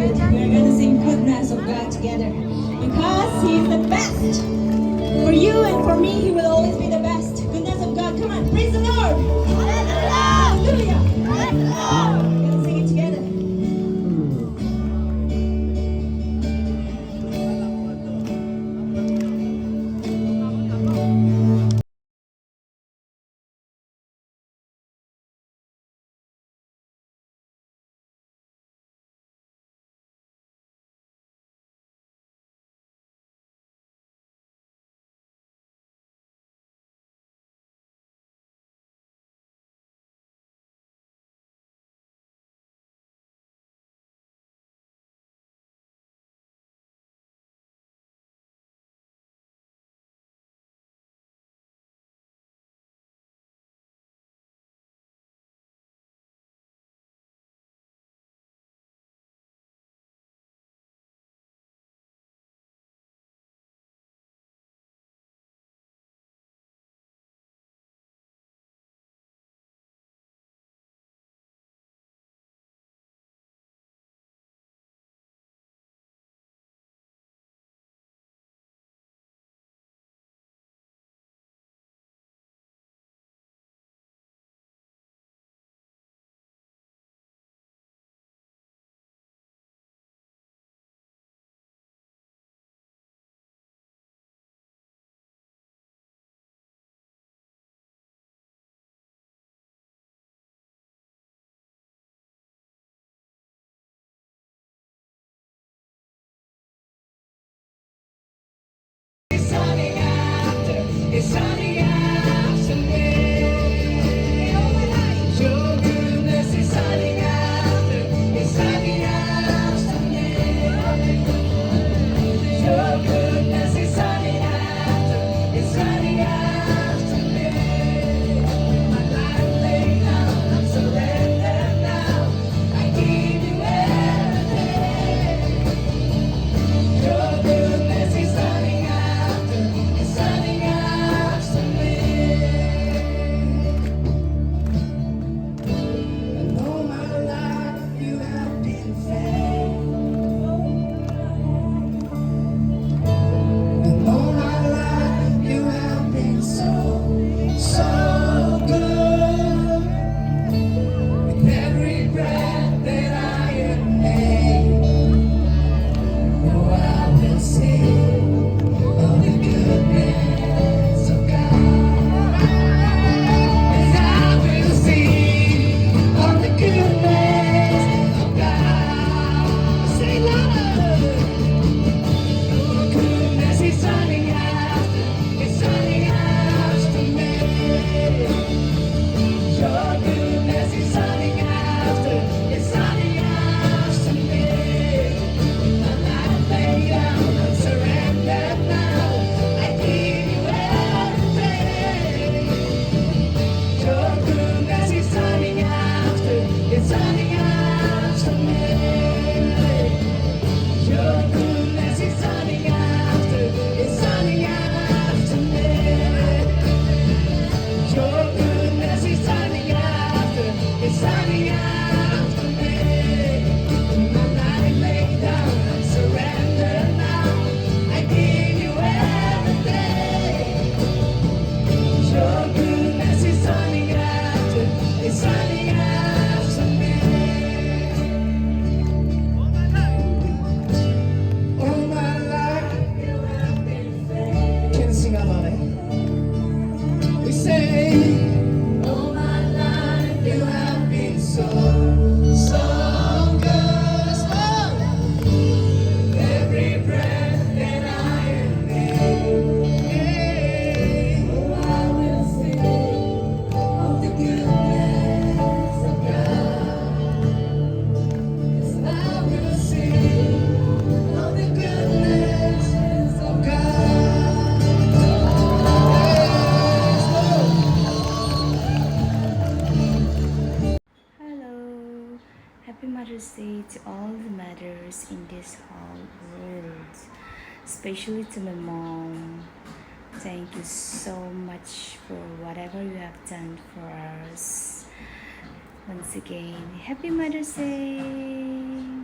good. We're gonna sing goodness of God together because He's the best. For you and for me, He will always be the best. Goodness of God. Come on, praise the Lord. Hallelujah. Praise the Lord. We're gonna sing it together. It's sunny after me. Your goodness is sunny after. It's sunny after me. Your goodness is sunny after. It's sunny after me. My life laid down, I'm surrendered now. I give you everything. Your goodness is sunny after. It's sunny after me. And all my life you have been faithful. And all my life you have been so good. With every breath that I am made, oh, I will sing of the goodness of God. And I will sing of the goodness of God. Say louder. Your goodness is sunny after, it's sunny after me. Your goodness is sunny after, it's sunny after me. My life laid down, I'm surrendered now. I give you everything. Your goodness is sunny after, it's sunny after me. Your goodness is sunny after, it's sunny after me. Your goodness is sunny after, it's sunny after me. My life laid down, I'm surrendered now. I give you everything. Your goodness is sunny after, it's sunny after me. All my life you have been faithful. Can you sing about it? We say, all my life you have been so good. Let's go. Every breath that I am made, oh, I will sing of the goodness of God. Yes, I will sing of the goodness of God. Hello, happy Mother's Day to all the mothers in this whole world, especially to my mom. Thank you so much for whatever you have done for us. Once again, happy Mother's Day.